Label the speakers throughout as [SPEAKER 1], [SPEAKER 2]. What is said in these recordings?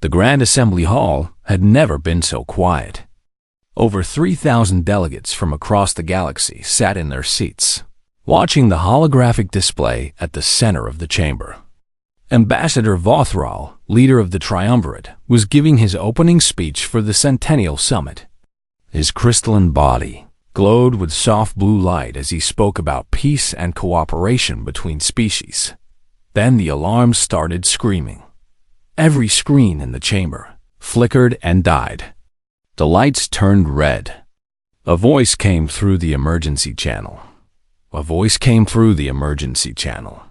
[SPEAKER 1] The Grand Assembly Hall had never been so quiet. Over 3,000 delegates from across the galaxy sat in their seats, watching the holographic display at the center of the chamber. Ambassador Vothral, leader of the Triumvirate, was giving his opening speech for the Centennial Summit. His crystalline body glowed with soft blue light as he spoke about peace and cooperation between species. Then the alarms started screaming. Every screen in the chamber flickered and died. The lights turned red. A voice came through the emergency channel. A voice came through the emergency channel.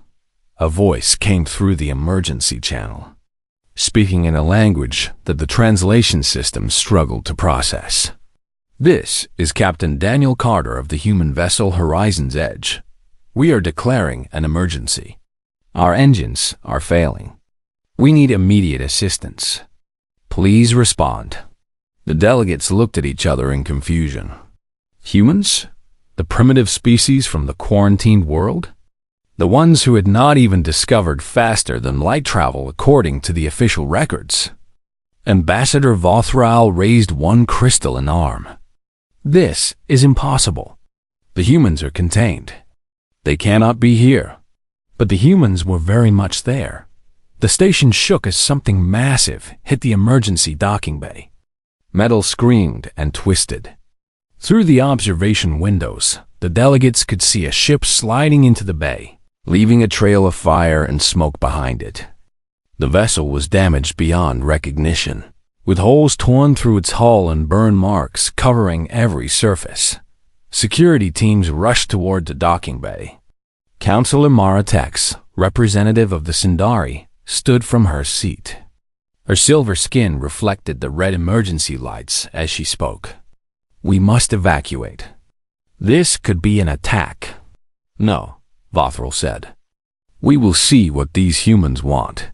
[SPEAKER 1] A voice came through the emergency channel, speaking in a language that the translation system struggled to process. This is Captain Daniel Carter of the human vessel Horizon's Edge. We are declaring an emergency. Our engines are failing. We need immediate assistance. Please respond. The delegates looked at each other in confusion. Humans? The primitive species from the quarantined world? The ones who had not even discovered faster than light travel according to the official records. Ambassador Vothral raised one crystalline arm. This is impossible. The humans are contained. They cannot be here. But the humans were very much there. The station shook as something massive hit the emergency docking bay. Metal screamed and twisted. Through the observation windows, the delegates could see a ship sliding into the bay, leaving a trail of fire and smoke behind it. The vessel was damaged beyond recognition, with holes torn through its hull and burn marks covering every surface. Security teams rushed toward the docking bay. Counselor Mara Tex, representative of the Sindari, stood from her seat. Her silver skin reflected the red emergency lights as she spoke. We must evacuate. This could be an attack. No, Vothral said. We will see what these humans want.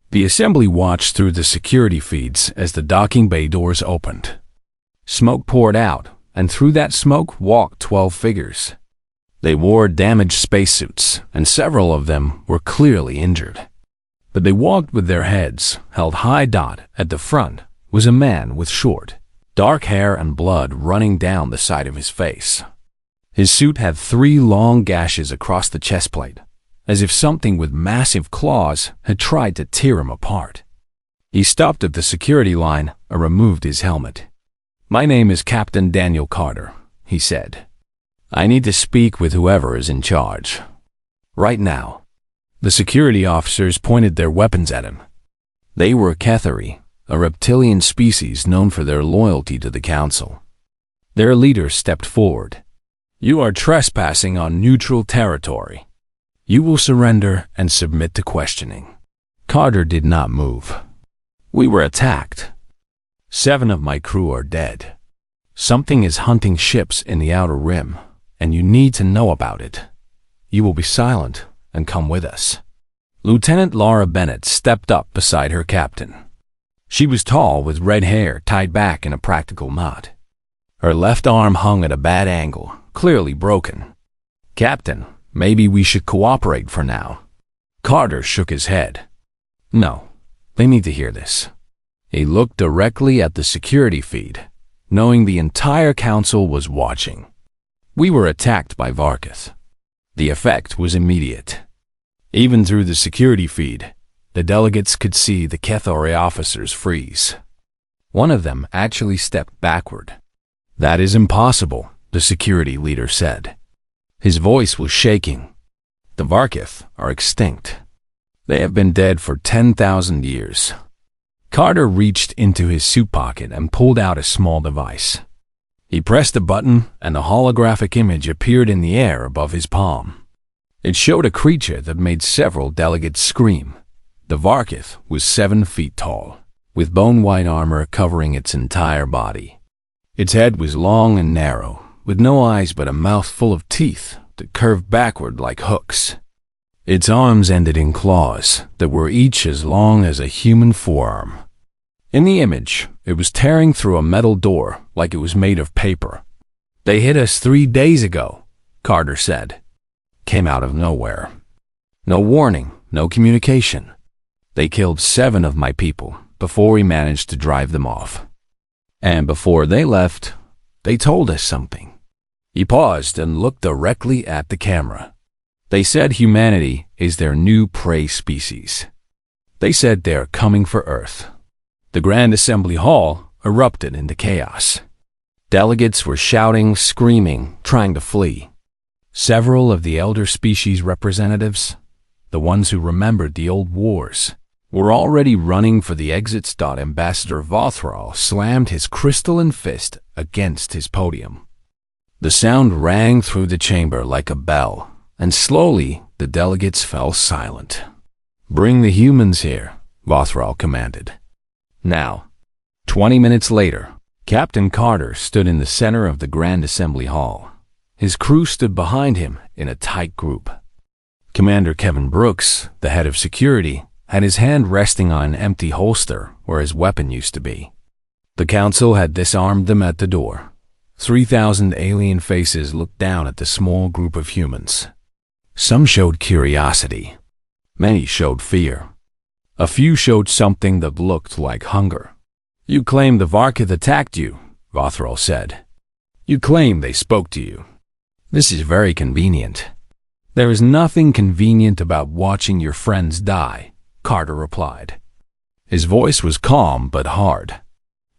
[SPEAKER 1] The assembly watched through the security feeds as the docking bay doors opened. Smoke poured out, and through that smoke walked 12 figures. They wore damaged spacesuits, and several of them were clearly injured. But they walked with their heads held high. At the front was a man with short, dark hair and blood running down the side of his face. His suit had 3 long gashes across the chest plate, as if something with massive claws had tried to tear him apart. He stopped at the security line and removed his helmet. My name is Captain Daniel Carter, he said. I need to speak with whoever is in charge. Right now. The security officers pointed their weapons at him. They were Kethari, a reptilian species known for their loyalty to the Council. Their leader stepped forward. You are trespassing on neutral territory. You will surrender and submit to questioning. Carter did not move. We were attacked. 7 of my crew are dead. Something is hunting ships in the Outer Rim, and you need to know about it. You will be silent and come with us. Lieutenant Laura Bennett stepped up beside her captain. She was tall with red hair tied back in a practical knot. Her left arm hung at a bad angle, clearly broken. Captain, maybe we should cooperate for now. Carter shook his head. No, they need to hear this. He looked directly at the security feed, knowing the entire council was watching. We were attacked by Varketh. The effect was immediate. Even through the security feed, the delegates could see the Kethari officers freeze. One of them actually stepped backward. That is impossible, the security leader said. His voice was shaking. The Varketh are extinct. They have been dead for 10,000 years. Carter reached into his suit pocket and pulled out a small device. He pressed a button, and a holographic image appeared in the air above his palm. It showed a creature that made several delegates scream. The Varketh was 7 feet tall, with bone-white armor covering its entire body. Its head was long and narrow, with no eyes but a mouth full of teeth that curved backward like hooks. Its arms ended in claws that were each as long as a human forearm. In the image, it was tearing through a metal door like it was made of paper. They hit us 3 days ago, Carter said. Came out of nowhere. No warning, no communication. They killed 7 of my people, before we managed to drive them off. And before they left, they told us something. He paused and looked directly at the camera. They said humanity is their new prey species. They said they're coming for Earth. The Grand Assembly Hall erupted into chaos. Delegates were shouting, screaming, trying to flee. Several of the elder species representatives, the ones who remembered the old wars, were already running for the exits. Ambassador Vothral slammed his crystalline fist against his podium. The sound rang through the chamber like a bell, and slowly the delegates fell silent. "Bring the humans here," Vothral commanded. Now, 20 minutes later, Captain Carter stood in the center of the Grand Assembly Hall. His crew stood behind him in a tight group. Commander Kevin Brooks, the head of security, had his hand resting on an empty holster where his weapon used to be. The council had disarmed them at the door. 3,000 alien faces looked down at the small group of humans. Some showed curiosity. Many showed fear. A few showed something that looked like hunger. "You claim the Varkith attacked you," Vothral said. "You claim they spoke to you. This is very convenient." "There is nothing convenient about watching your friends die," Carter replied. His voice was calm but hard.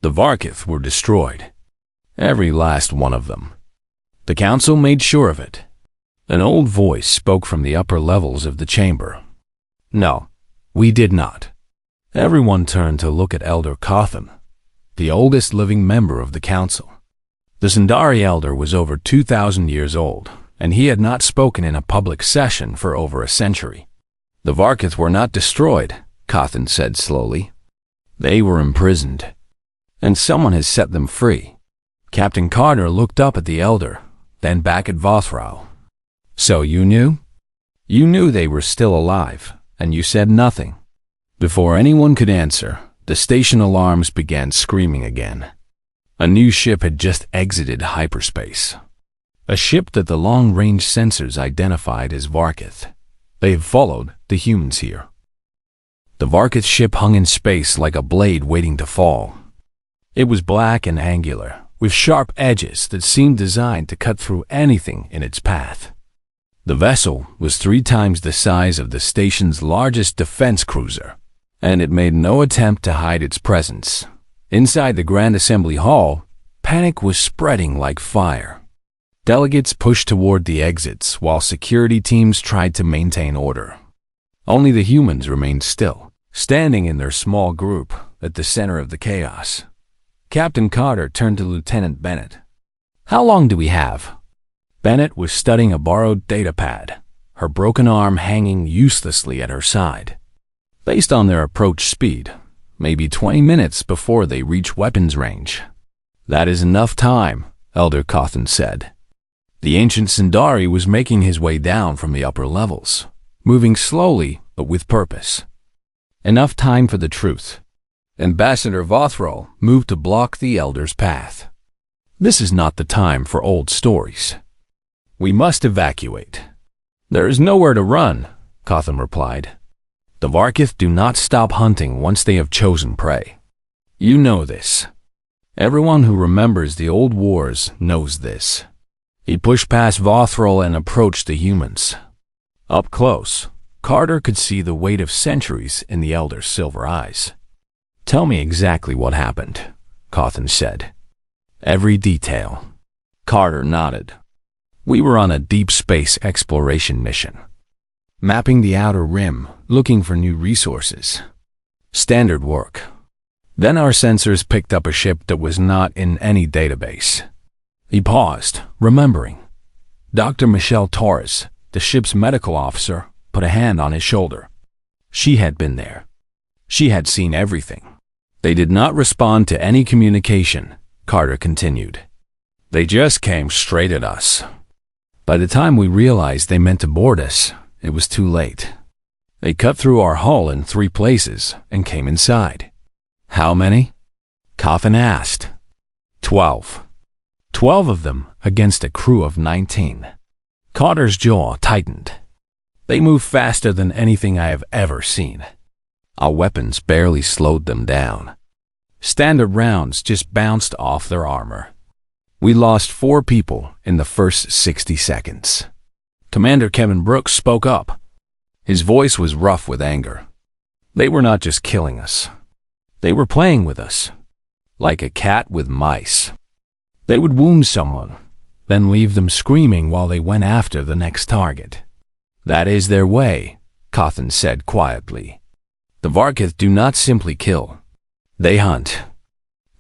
[SPEAKER 1] "The Varkith were destroyed. Every last one of them. The council made sure of it." An old voice spoke from the upper levels of the chamber. "No, we did not." Everyone turned to look at Elder Cawthon, the oldest living member of the council. The Sundari elder was over 2,000 years old, and he had not spoken in a public session for over a century. "The Varkith were not destroyed," Cawthon said slowly. "They were imprisoned, and someone has set them free." Captain Carter looked up at the elder, then back at Vothral. "So you knew? You knew they were still alive, and you said nothing." Before anyone could answer, the station alarms began screaming again. A new ship had just exited hyperspace. A ship that the long-range sensors identified as Varkith. They had followed the humans here. The Varkith ship hung in space like a blade waiting to fall. It was black and angular, with sharp edges that seemed designed to cut through anything in its path. The vessel was 3 times the size of the station's largest defense cruiser, and it made no attempt to hide its presence. Inside the Grand Assembly Hall, panic was spreading like fire. Delegates pushed toward the exits while security teams tried to maintain order. Only the humans remained still, standing in their small group at the center of the chaos. Captain Carter turned to Lieutenant Bennett. "How long do we have?" Bennett was studying a borrowed datapad, her broken arm hanging uselessly at her side. Based on their approach speed, maybe 20 minutes before they reach weapons range. "That is enough time," Elder Cawthon said. The ancient Sundari was making his way down from the upper levels, moving slowly but with purpose. Enough time for the truth. Ambassador Vothral moved to block the elder's path. "This is not the time for old stories. We must evacuate." "There is nowhere to run," Cawthon replied. "The Varkith do not stop hunting once they have chosen prey. You know this. Everyone who remembers the old wars knows this." He pushed past Vothral and approached the humans. Up close, Carter could see the weight of centuries in the elder's silver eyes. "Tell me exactly what happened," Cawthon said. "Every detail." Carter nodded. "We were on a deep space exploration mission, mapping the outer rim, looking for new resources. Standard work. Then our sensors picked up a ship that was not in any database." He paused, remembering. Dr. Michelle Torres, the ship's medical officer, put a hand on his shoulder. She had been there. She had seen everything. "They did not respond to any communication," Carter continued. "They just came straight at us. By the time we realized they meant to board us, it was too late. They cut through our hull in 3 places and came inside." "How many?" Cawthon asked. 12. 12 of them against a crew of 19. Carter's jaw tightened. "They move faster than anything I have ever seen. Our weapons barely slowed them down. Standard rounds just bounced off their armor. We lost 4 people in the first 60 seconds. Commander Kevin Brooks spoke up. His voice was rough with anger. They were not just killing us. They were playing with us, like a cat with mice. They would wound someone, then leave them screaming while they went after the next target. That is their way, Cawthon said quietly. The Varkith do not simply kill. They hunt.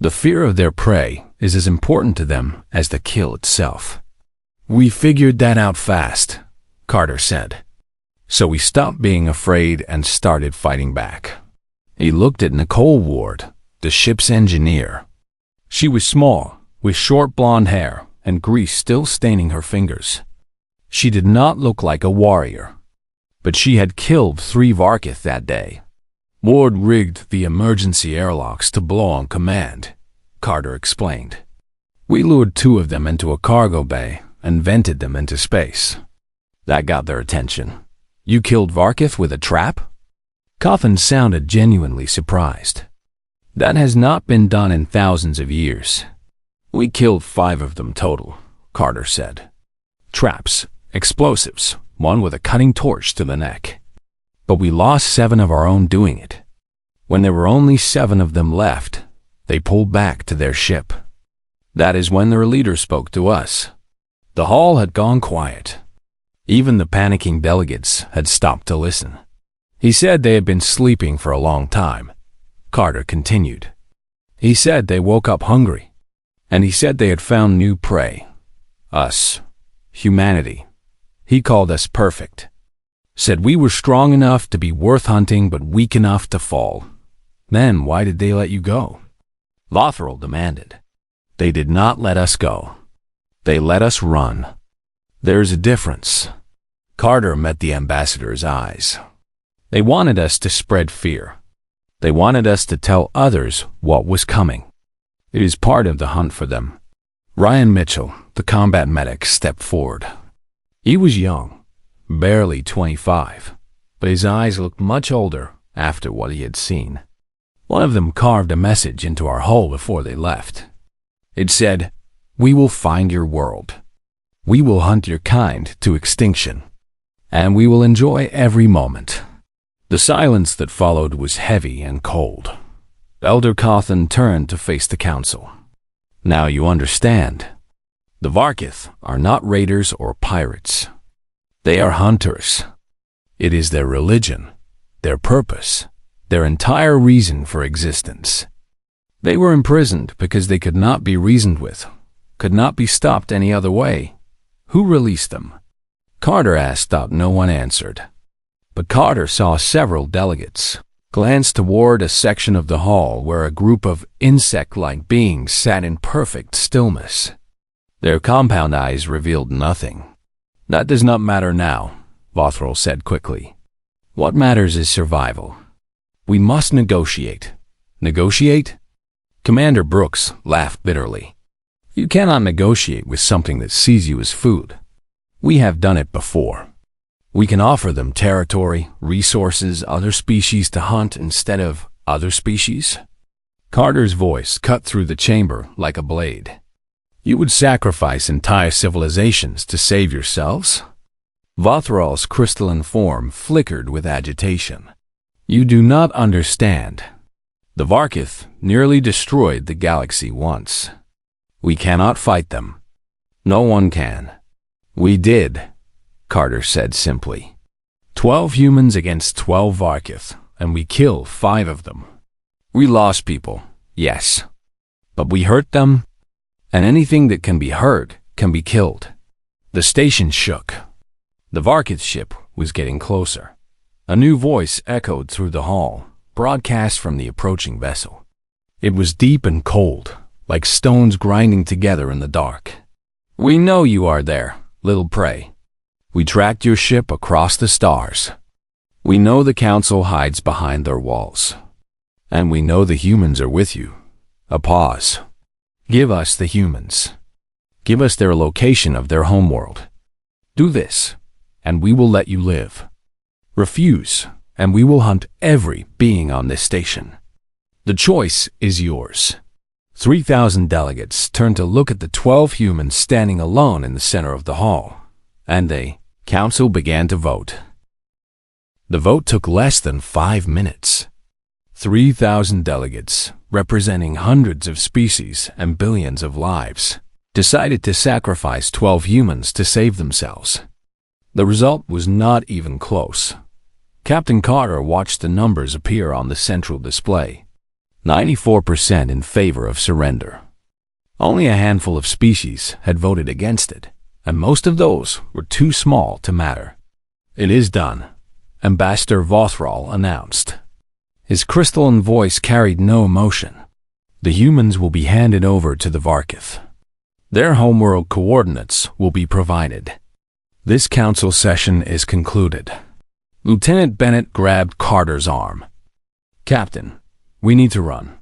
[SPEAKER 1] The fear of their prey is as important to them as the kill itself. We figured that out fast, Carter said. So we stopped being afraid and started fighting back. He looked at Nicole Ward, the ship's engineer. She was small, with short blonde hair and grease still staining her fingers. She did not look like a warrior, but she had killed 3 Varkith that day. Ward rigged the emergency airlocks to blow on command, Carter explained. We lured 2 of them into a cargo bay and vented them into space. That got their attention. You killed Varkith with a trap? Cawthon sounded genuinely surprised. That has not been done in thousands of years. We killed 5 of them total, Carter said. Traps, explosives, one with a cutting torch to the neck. But we lost 7 of our own doing it. When there were only 7 of them left, they pulled back to their ship. That is when their leader spoke to us. The hall had gone quiet. Even the panicking delegates had stopped to listen. He said they had been sleeping for a long time. Carter continued. He said they woke up hungry. And he said they had found new prey. Us. Humanity. He called us perfect. Said we were strong enough to be worth hunting but weak enough to fall. Then why did they let you go? Lothral demanded. They did not let us go. They let us run. There's a difference. Carter met the ambassador's eyes. They wanted us to spread fear. They wanted us to tell others what was coming. It is part of the hunt for them. Ryan Mitchell, the combat medic, stepped forward. He was young, barely 25, but his eyes looked much older after what he had seen. One of them carved a message into our hull before they left. It said, "We will find your world. We will hunt your kind to extinction. And we will enjoy every moment." The silence that followed was heavy and cold. Elder Cawthon turned to face the council. Now you understand. The Varkith are not raiders or pirates. They are hunters. It is their religion, their purpose, their entire reason for existence. They were imprisoned because they could not be reasoned with, could not be stopped any other way. Who released them? Carter asked, but no one answered. But Carter saw several delegates, glanced toward a section of the hall where a group of insect-like beings sat in perfect stillness. Their compound eyes revealed nothing. That does not matter now, Lothral said quickly. What matters is survival. We must negotiate. Negotiate? Commander Brooks laughed bitterly. You cannot negotiate with something that sees you as food. We have done it before. We can offer them territory, resources, other species to hunt instead of other species. Carter's voice cut through the chamber like a blade. You would sacrifice entire civilizations to save yourselves? Vothral's crystalline form flickered with agitation. You do not understand. The Varkith nearly destroyed the galaxy once. We cannot fight them. No one can. We did, Carter said simply. 12 humans against 12 Varkith, and we killed 5 of them. We lost people, yes. But we hurt them, and anything that can be hurt can be killed. The station shook. The Varkith ship was getting closer. A new voice echoed through the hall, broadcast from the approaching vessel. It was deep and cold, like stones grinding together in the dark. We know you are there, little prey. We tracked your ship across the stars. We know the Council hides behind their walls. And we know the humans are with you. A pause. Give us the humans. Give us their location of their homeworld. Do this, and we will let you live. Refuse, and we will hunt every being on this station. The choice is yours." 3,000 delegates turned to look at the 12 humans standing alone in the center of the hall, and the council began to vote. The vote took less than 5 minutes. 3,000 delegates, representing hundreds of species and billions of lives, decided to sacrifice 12 humans to save themselves. The result was not even close. Captain Carter watched the numbers appear on the central display. 94% in favor of surrender. Only a handful of species had voted against it, and most of those were too small to matter. "It is done," Ambassador Vothral announced. His crystalline voice carried no emotion. "The humans will be handed over to the Varkith. Their homeworld coordinates will be provided. This council session is concluded." Lieutenant Bennett grabbed Carter's arm. "Captain, we need to run.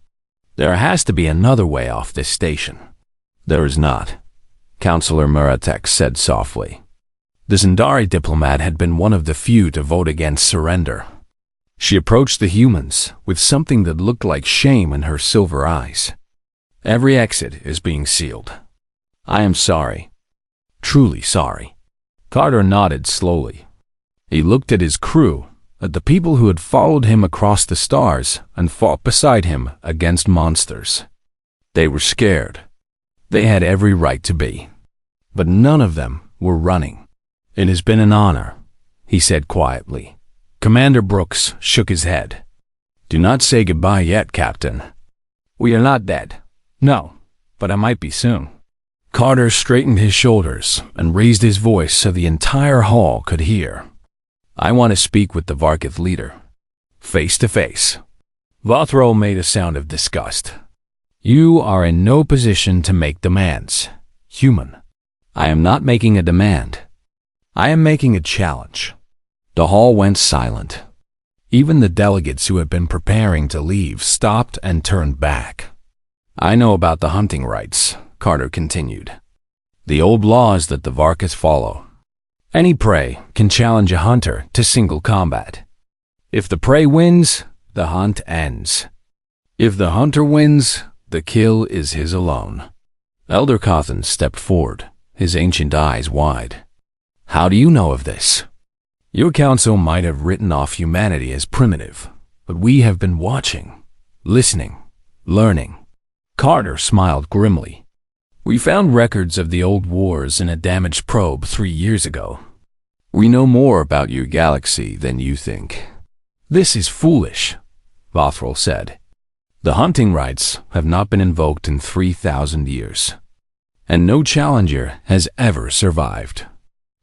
[SPEAKER 1] There has to be another way off this station." "There is not," Counselor Muratek said softly. The Zendari diplomat had been one of the few to vote against surrender. She approached the humans with something that looked like shame in her silver eyes. "Every exit is being sealed. I am sorry. Truly sorry." Carter nodded slowly. He looked at his crew, at the people who had followed him across the stars and fought beside him against monsters. They were scared. They had every right to be. But none of them were running. "It has been an honor," he said quietly. Commander Brooks shook his head. "Do not say goodbye yet, Captain." "We are not dead. No, but I might be soon." Carter straightened his shoulders and raised his voice so the entire hall could hear. "I want to speak with the Varkith leader. Face to face." Vothral made a sound of disgust. "You are in no position to make demands, human." "I am not making a demand. I am making a challenge." The hall went silent. Even the delegates who had been preparing to leave stopped and turned back. "I know about the hunting rights," Carter continued. "The old laws that the Varkith follow. Any prey can challenge a hunter to single combat. If the prey wins, the hunt ends. If the hunter wins, the kill is his alone." Elder Cawthon stepped forward, his ancient eyes wide. "How do you know of this? Your council might have written off humanity as primitive, but we have been watching, listening, learning." Carter smiled grimly. "We found records of the old wars in a damaged probe 3 years ago. We know more about your galaxy than you think." "This is foolish," Vothral said. "The hunting rights have not been invoked in 3,000 years, and no challenger has ever survived.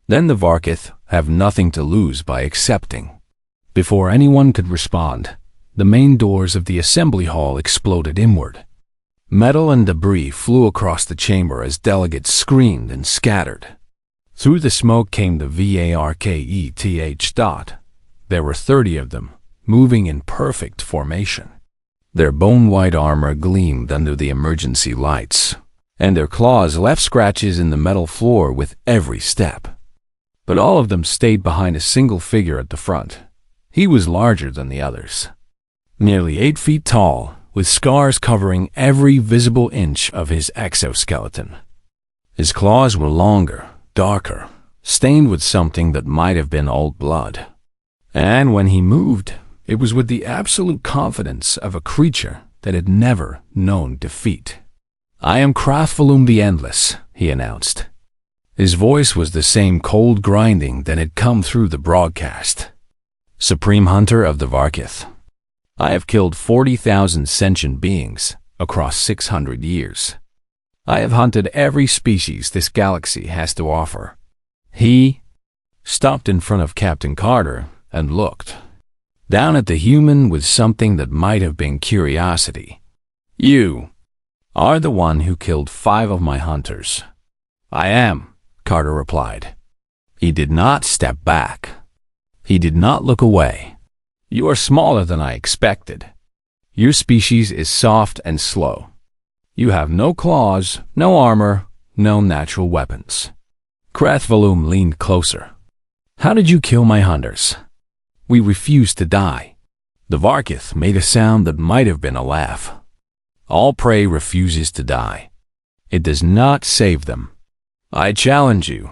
[SPEAKER 1] Then the Varkith have nothing to lose by accepting." Before anyone could respond, the main doors of the assembly hall exploded inward. Metal and debris flew across the chamber as delegates screamed and scattered. Through the smoke came the Varketh. There were 30 of them, moving in perfect formation. Their bone-white armor gleamed under the emergency lights, and their claws left scratches in the metal floor with every step. But all of them stayed behind a single figure at the front. He was larger than the others. Nearly 8 feet tall, with scars covering every visible inch of his exoskeleton. His claws were longer, darker, stained with something that might have been old blood. And when he moved, it was with the absolute confidence of a creature that had never known defeat. "I am Krathvalum the Endless," he announced. His voice was the same cold grinding that had come through the broadcast. "Supreme Hunter of the Varkith. I have killed 40,000 sentient beings across 600 years. I have hunted every species this galaxy has to offer." He stopped in front of Captain Carter and looked down at the human with something that might have been curiosity. "You are the one who killed 5 of my hunters." "I am," Carter replied. He did not step back. He did not look away. "You are smaller than I expected. Your species is soft and slow. You have no claws, no armor, no natural weapons." Krathvalum leaned closer. "How did you kill my hunters?" We refuse to die. The Varkith made a sound that might have been a laugh. All prey refuses to die. It does not save them. I challenge you,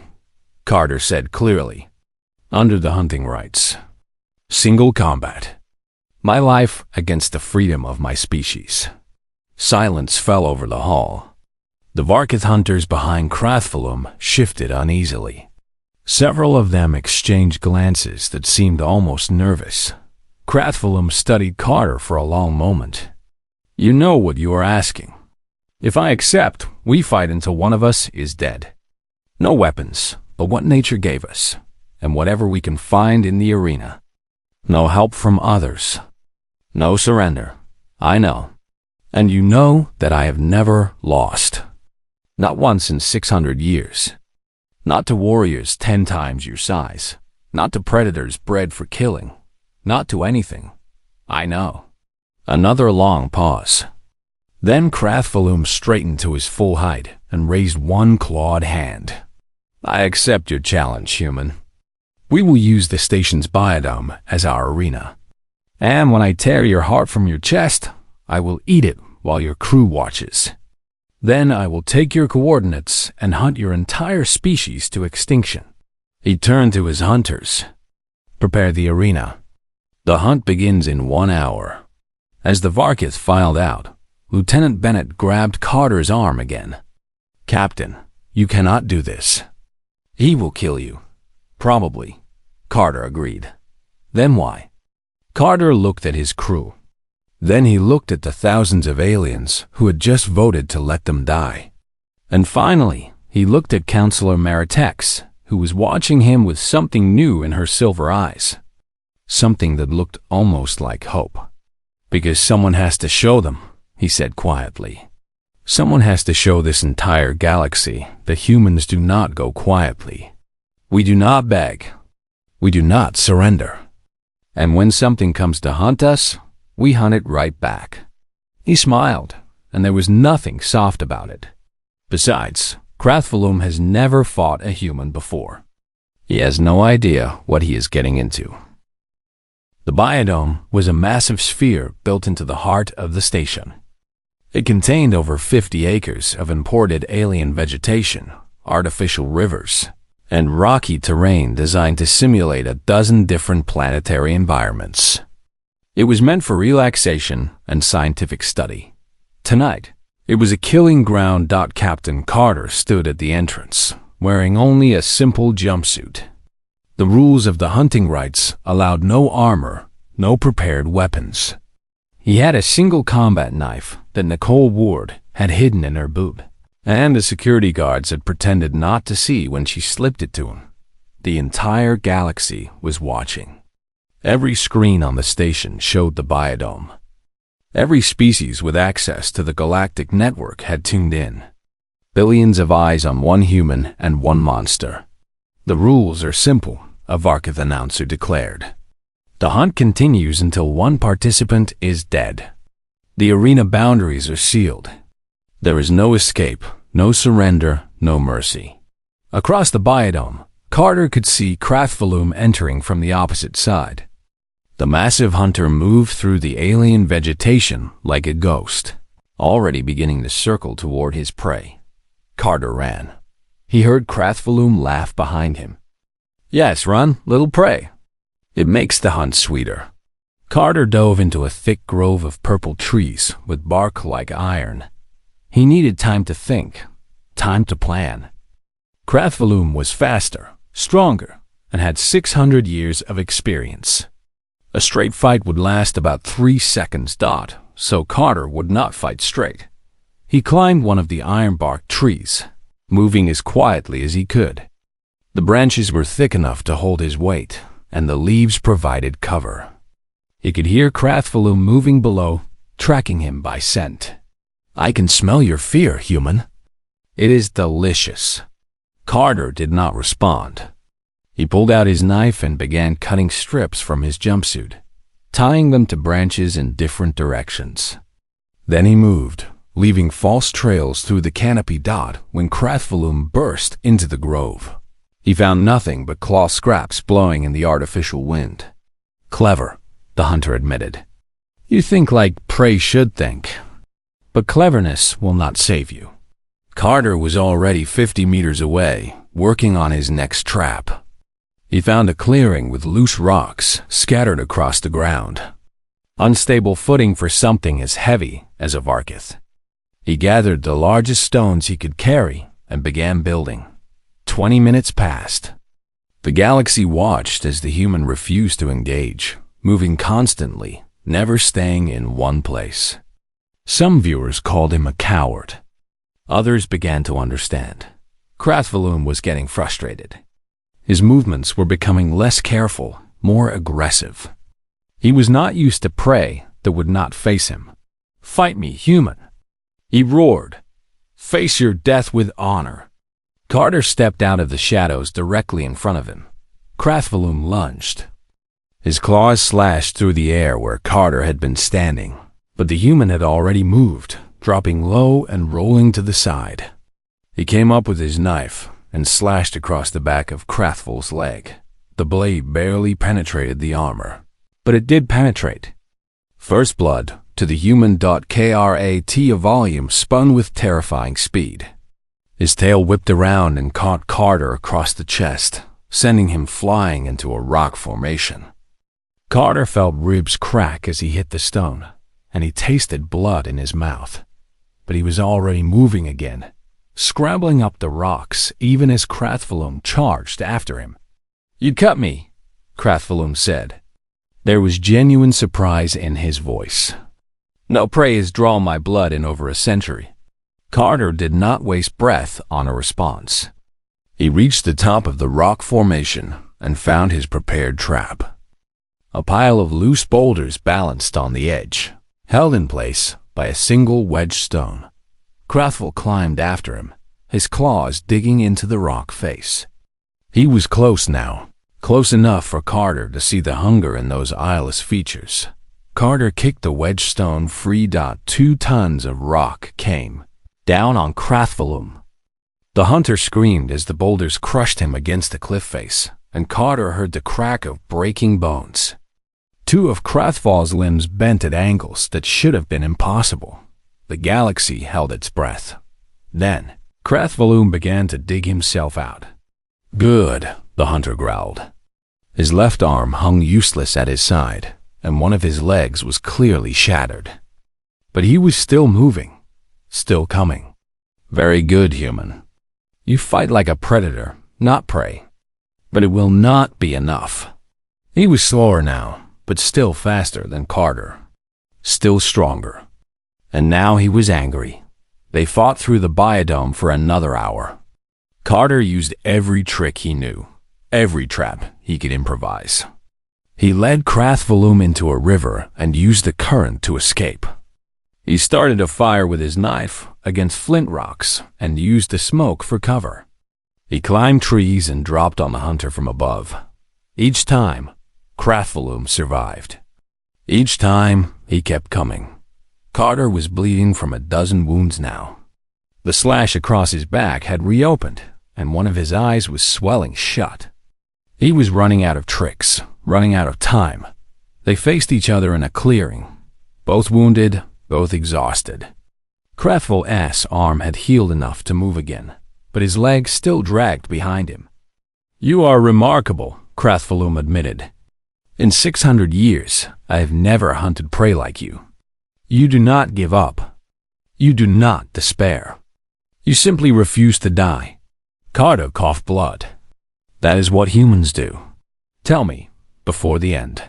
[SPEAKER 1] Carter said clearly. Under the hunting rights. Single combat. My life against the freedom of my species. Silence fell over the hall. The Varkith hunters behind Krathvalum shifted uneasily. Several of them exchanged glances that seemed almost nervous. Krathvalum studied Carter for a long moment. You know what you are asking. If I accept, we fight until one of us is dead. No weapons, but what nature gave us, and whatever we can find in the arena. No help from others. No surrender. I know. And you know that I have never lost. Not once in 600 years. Not to warriors 10 times your size. Not to predators bred for killing. Not to anything. I know. Another long pause. Then Krathvalum straightened to his full height and raised one clawed hand. I accept your challenge, human. We will use the station's biodome as our arena. And when I tear your heart from your chest, I will eat it while your crew watches. Then I will take your coordinates and hunt your entire species to extinction. He turned to his hunters. Prepare the arena. The hunt begins in 1 hour. As the Varkith filed out, Lieutenant Bennett grabbed Carter's arm again. Captain, you cannot do this. He will kill you. Probably. Carter agreed. Then why? Carter looked at his crew. Then he looked at the thousands of aliens who had just voted to let them die. And finally, he looked at Counselor Maritex, who was watching him with something new in her silver eyes. Something that looked almost like hope. Because someone has to show them, he said quietly. Someone has to show this entire galaxy that humans do not go quietly. We do not beg. We do not surrender. And when something comes to hunt us, we hunt it right back. He smiled, and there was nothing soft about it. Besides, Krathvalum has never fought a human before. He has no idea what he is getting into. The biodome was a massive sphere built into the heart of the station. It contained over 50 acres of imported alien vegetation, artificial rivers, and rocky terrain designed to simulate a dozen different planetary environments. It was meant for relaxation and scientific study. Tonight, it was a killing ground. Captain Carter stood at the entrance, wearing only a simple jumpsuit. The rules of the hunting rights allowed no armor, no prepared weapons. He had a single combat knife that Nicole Ward had hidden in her boot, and the security guards had pretended not to see when she slipped it to him. The entire galaxy was watching. Every screen on the station showed the biodome. Every species with access to the galactic network had tuned in. Billions of eyes on one human and one monster. The rules are simple, a Varkith announcer declared. The hunt continues until one participant is dead. The arena boundaries are sealed. There is no escape, no surrender, no mercy. Across the biodome, Carter could see Krathvalum entering from the opposite side. The massive hunter moved through the alien vegetation like a ghost, already beginning to circle toward his prey. Carter ran. He heard Krathvalum laugh behind him. Yes, run, little prey. It makes the hunt sweeter. Carter dove into a thick grove of purple trees with bark like iron. He needed time to think, time to plan. Krathvalum was faster, stronger, and had 600 years of experience. A straight fight would last about 3 seconds. So Carter would not fight straight. He climbed one of the iron-bark trees, moving as quietly as he could. The branches were thick enough to hold his weight, and the leaves provided cover. He could hear Krathvalum moving below, tracking him by scent. I can smell your fear, human. It is delicious. Carter did not respond. He pulled out his knife and began cutting strips from his jumpsuit, tying them to branches in different directions. Then he moved, leaving false trails through the canopy. When Krathvalum burst into the grove, he found nothing but cloth scraps blowing in the artificial wind. Clever, the hunter admitted. You think like prey should think, but cleverness will not save you. Carter was already 50 meters away, working on his next trap. He found a clearing with loose rocks scattered across the ground. Unstable footing for something as heavy as a Varkith. He gathered the largest stones he could carry and began building. 20 minutes passed. The galaxy watched as the human refused to engage, moving constantly, never staying in one place. Some viewers called him a coward. Others began to understand. Krathvalum was getting frustrated. His movements were becoming less careful, more aggressive. He was not used to prey that would not face him. "Fight me, human!" he roared. "Face your death with honor." Carter stepped out of the shadows directly in front of him. Krathvalum lunged. His claws slashed through the air where Carter had been standing, but the human had already moved, dropping low and rolling to the side. He came up with his knife and slashed across the back of Krathval's leg. The blade barely penetrated the armor, but it did penetrate. First blood to the human. Krat a volume spun with terrifying speed. His tail whipped around and caught Carter across the chest, sending him flying into a rock formation. Carter felt ribs crack as he hit the stone, and he tasted blood in his mouth. But he was already moving again, scrambling up the rocks even as Krathvalum charged after him. "You cut me," Krathvalum said. There was genuine surprise in his voice. "No prey has drawn my blood in over a century." Carter did not waste breath on a response. He reached the top of the rock formation and found his prepared trap. A pile of loose boulders balanced on the edge, held in place by a single wedge stone. Krathval climbed after him, his claws digging into the rock face. He was close now, close enough for Carter to see the hunger in those eyeless features. Carter kicked the wedge stone free. 2 tons of rock came down on Krathvalum. The hunter screamed as the boulders crushed him against the cliff face, and Carter heard the crack of breaking bones. 2 of Krathval's limbs bent at angles that should have been impossible. The galaxy held its breath. Then, Krathvalum began to dig himself out. "Good," the hunter growled. His left arm hung useless at his side, and one of his legs was clearly shattered. But he was still moving, still coming. "Very good, human. You fight like a predator, not prey. But it will not be enough." He was slower now, but still faster than Carter. Still stronger. And now he was angry. They fought through the biodome for another hour. Carter used every trick he knew, every trap he could improvise. He led Krathvalum into a river and used the current to escape. He started a fire with his knife against flint rocks and used the smoke for cover. He climbed trees and dropped on the hunter from above. Each time, Krathvalum survived. Each time, he kept coming. Carter was bleeding from a dozen wounds now. The slash across his back had reopened, and one of his eyes was swelling shut. He was running out of tricks, running out of time. They faced each other in a clearing, both wounded, both exhausted. Krathval's arm had healed enough to move again, but his leg still dragged behind him. "You are remarkable," Krathvalum admitted. "In 600 years, I have never hunted prey like you. You do not give up. You do not despair. You simply refuse to die." Carter coughed blood. "That is what humans do. Tell me, before the end,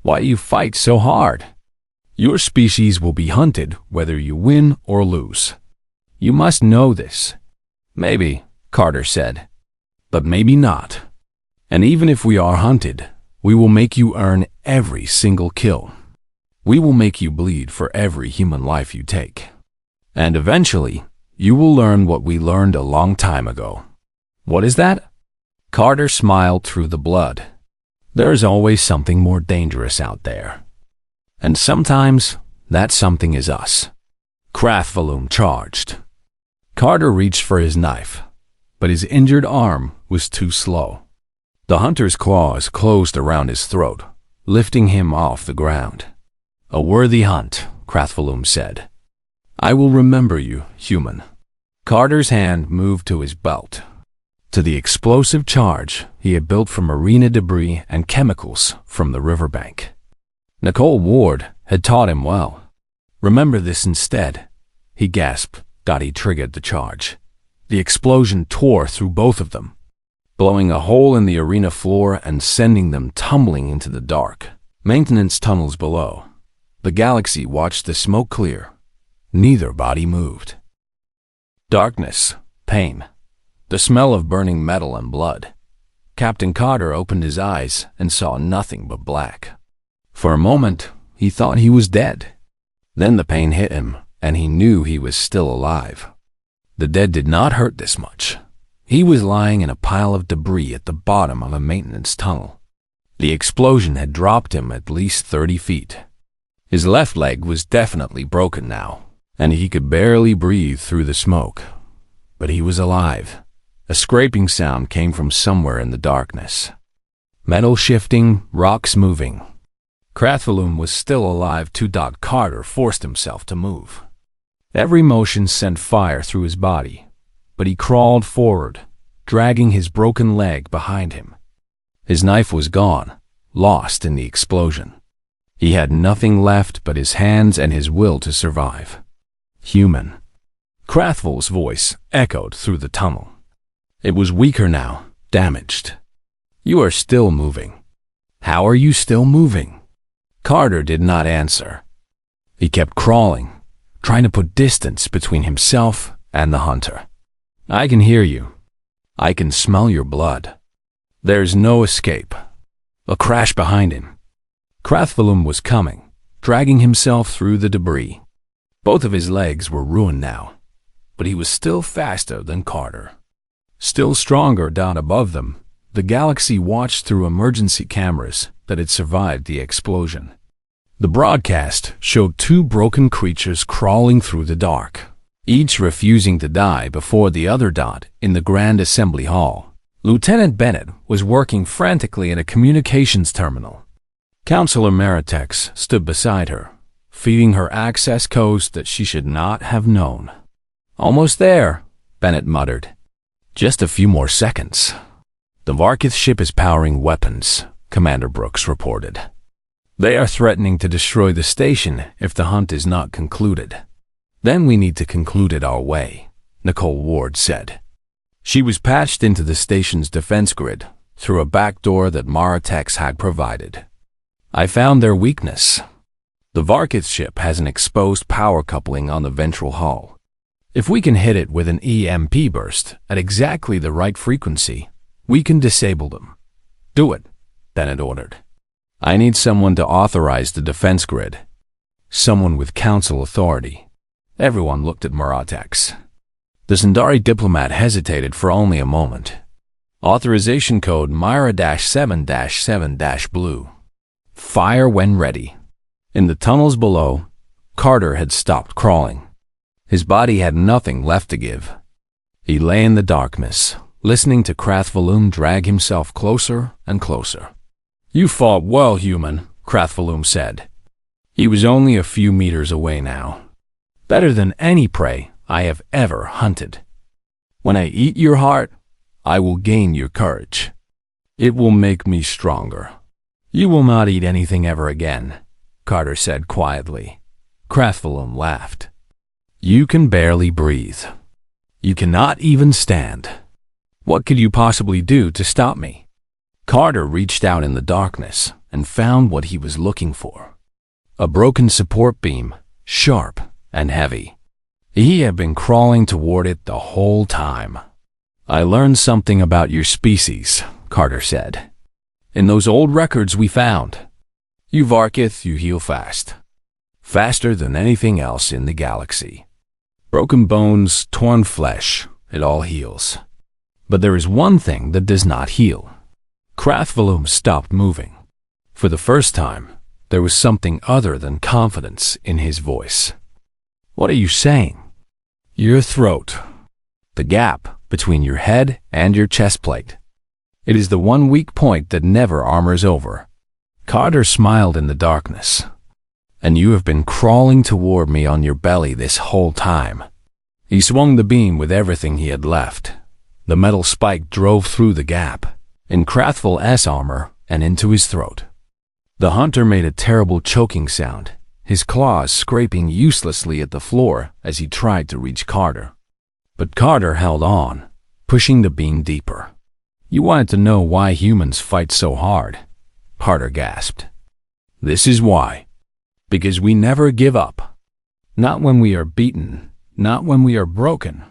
[SPEAKER 1] why you fight so hard? Your species will be hunted whether you win or lose. You must know this." "Maybe," Carter said, "but maybe not. And even if we are hunted, we will make you earn every single kill. We will make you bleed for every human life you take. And eventually, you will learn what we learned a long time ago." "What is that?" Carter smiled through the blood. "There is always something more dangerous out there. And sometimes, that something is us." Krathvalum charged. Carter reached for his knife, but his injured arm was too slow. The hunter's claws closed around his throat, lifting him off the ground. "A worthy hunt," Krathvalum said. "I will remember you, human." Carter's hand moved to his belt, to the explosive charge he had built from marina debris and chemicals from the riverbank. Nicole Ward had taught him well. "Remember this instead," he gasped. He triggered the charge. The explosion tore through both of them, blowing a hole in the arena floor and sending them tumbling into the dark maintenance tunnels below. The galaxy watched the smoke clear. Neither body moved. Darkness, pain, the smell of burning metal and blood. Captain Carter opened his eyes and saw nothing but black. For a moment, he thought he was dead. Then the pain hit him, and he knew he was still alive. The dead did not hurt this much. He was lying in a pile of debris at the bottom of a maintenance tunnel. The explosion had dropped him at least 30 feet. His left leg was definitely broken now, and he could barely breathe through the smoke. But he was alive. A scraping sound came from somewhere in the darkness. Metal shifting, rocks moving. Krathvalum was still alive too. Carter forced himself to move. Every motion sent fire through his body, but he crawled forward, dragging his broken leg behind him. His knife was gone, lost in the explosion. He had nothing left but his hands and his will to survive. Human. Krathval's voice echoed through the tunnel. It was weaker now, damaged. "You are still moving. How are you still moving?" Carter did not answer. He kept crawling, trying to put distance between himself and the hunter. "I can hear you. I can smell your blood. There's no escape." A crash behind him. Krathvalum was coming, dragging himself through the debris. Both of his legs were ruined now, but he was still faster than Carter. Still stronger down above them, the galaxy watched through emergency cameras that had survived the explosion. The broadcast showed two broken creatures crawling through the dark, each refusing to die before the other died in the Grand Assembly Hall. Lieutenant Bennett was working frantically in a communications terminal. Counselor Maritex stood beside her, feeding her access codes that she should not have known. "Almost there," Bennett muttered. "Just a few more seconds." "The Varkith ship is powering weapons," Commander Brooks reported. "They are threatening to destroy the station if the hunt is not concluded. Then we need to conclude it our way," Nicole Ward said. She was patched into the station's defense grid through a back door that Maritex had provided. "I found their weakness. The Varkith ship has an exposed power coupling on the ventral hull. If we can hit it with an EMP burst at exactly the right frequency, we can disable them." "Do it," Bennett ordered. "I need someone to authorize the defense grid. Someone with council authority." Everyone looked at Maritex. The Sundari diplomat hesitated for only a moment. "Authorization code Myra-7-7-Blue. Fire when ready." In the tunnels below, Carter had stopped crawling. His body had nothing left to give. He lay in the darkness, listening to Krathvalum drag himself closer and closer. "You fought well, human," Krathvalum said. He was only a few meters away now. "Better than any prey I have ever hunted. When I eat your heart, I will gain your courage. It will make me stronger." "You will not eat anything ever again," Carter said quietly. Krathvalum laughed. "You can barely breathe. You cannot even stand. What could you possibly do to stop me?" Carter reached out in the darkness and found what he was looking for. A broken support beam, sharp and heavy. He had been crawling toward it the whole time. "I learned something about your species," Carter said. "In those old records we found. You Varkith, you heal fast. Faster than anything else in the galaxy. Broken bones, torn flesh, it all heals. But there is one thing that does not heal." Krathvalum stopped moving. For the first time, there was something other than confidence in his voice. "What are you saying?" "Your throat. The gap between your head and your chest plate. It is the one weak point that never armors over. Carter smiled in the darkness. "And you have been crawling toward me on your belly this whole time." He swung the beam with everything he had left. The metal spike drove through the gap, in Krathful-S armor, and into his throat. The hunter made a terrible choking sound, his claws scraping uselessly at the floor as he tried to reach Carter. But Carter held on, pushing the beam deeper. "You wanted to know why humans fight so hard," Carter gasped. "This is why. Because we never give up. Not when we are beaten, not when we are broken,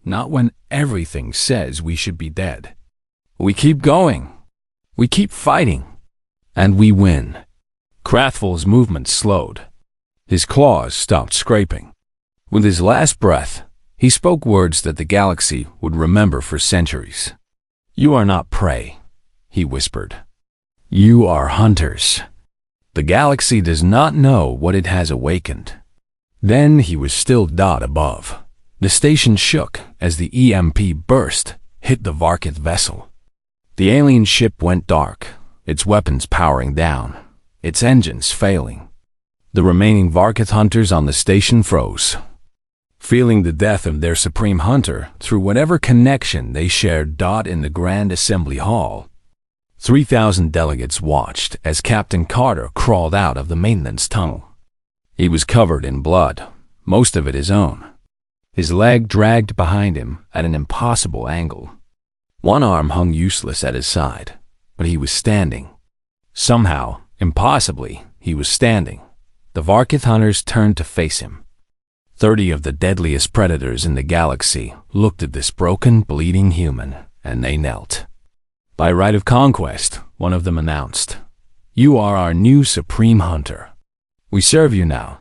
[SPEAKER 1] not when everything says we should be dead. We keep going. We keep fighting. And we win." Krathful's movement slowed. His claws stopped scraping. With his last breath, he spoke words that the galaxy would remember for centuries. "You are not prey," he whispered. "You are hunters. The galaxy does not know what it has awakened." Then he was still dot above. The station shook as the EMP burst, hit the Varkith vessel. The alien ship went dark, its weapons powering down, its engines failing. The remaining Varkith hunters on the station froze, feeling the death of their supreme hunter through whatever connection they shared. In the Grand Assembly Hall, 3,000 delegates watched as Captain Carter crawled out of the maintenance tunnel. He was covered in blood, most of it his own. His leg dragged behind him at an impossible angle. One arm hung useless at his side, but he was standing. Somehow, impossibly, he was standing. The Varkith hunters turned to face him. 30 of the deadliest predators in the galaxy looked at this broken, bleeding human, and they knelt. "By right of conquest," one of them announced, "you are our new supreme hunter. We serve you now."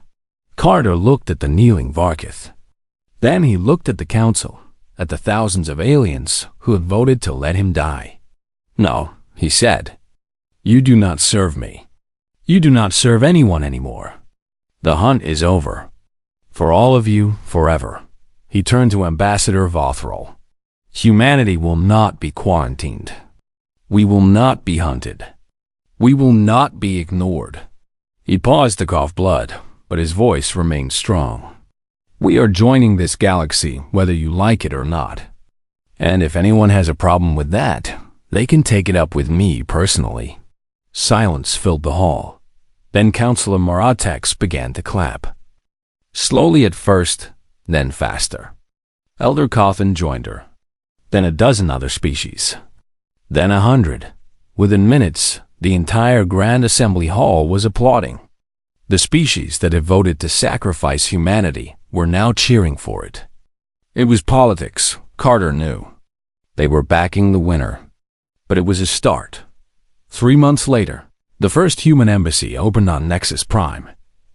[SPEAKER 1] Carter looked at the kneeling Varkith. Then he looked at the council, at the thousands of aliens who had voted to let him die. "No," he said. "You do not serve me. You do not serve anyone anymore. The hunt is over. For all of you, forever." He turned to Ambassador Vothrol. "Humanity will not be quarantined. We will not be hunted. We will not be ignored." He paused to cough blood, but his voice remained strong. "We are joining this galaxy whether you like it or not. And if anyone has a problem with that, they can take it up with me personally." Silence filled the hall. Then Councillor Moratex began to clap. Slowly at first, then faster. Elder Cawthon joined her. Then a dozen other species. Then 100. Within minutes, the entire Grand Assembly Hall was applauding. The species that had voted to sacrifice humanity were now cheering for it. It was politics, Carter knew. They were backing the winner. But it was a start. 3 months later, the first human embassy opened on Nexus Prime.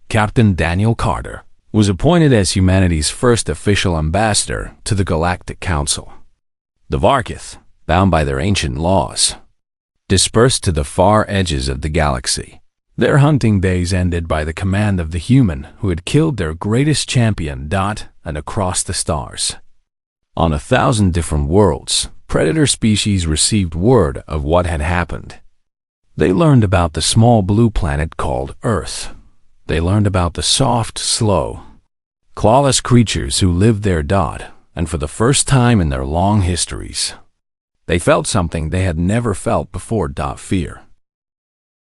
[SPEAKER 1] Captain Daniel Carter was appointed as humanity's first official ambassador to the Galactic Council. The Varkith, bound by their ancient laws, dispersed to the far edges of the galaxy. Their hunting days ended by the command of the human who had killed their greatest champion. And across the stars. On 1,000 different worlds, predator species received word of what had happened. They learned about the small blue planet called Earth. They learned about the soft, slow, clawless creatures who lived there. And for the first time in their long histories, they felt something they had never felt before. Fear.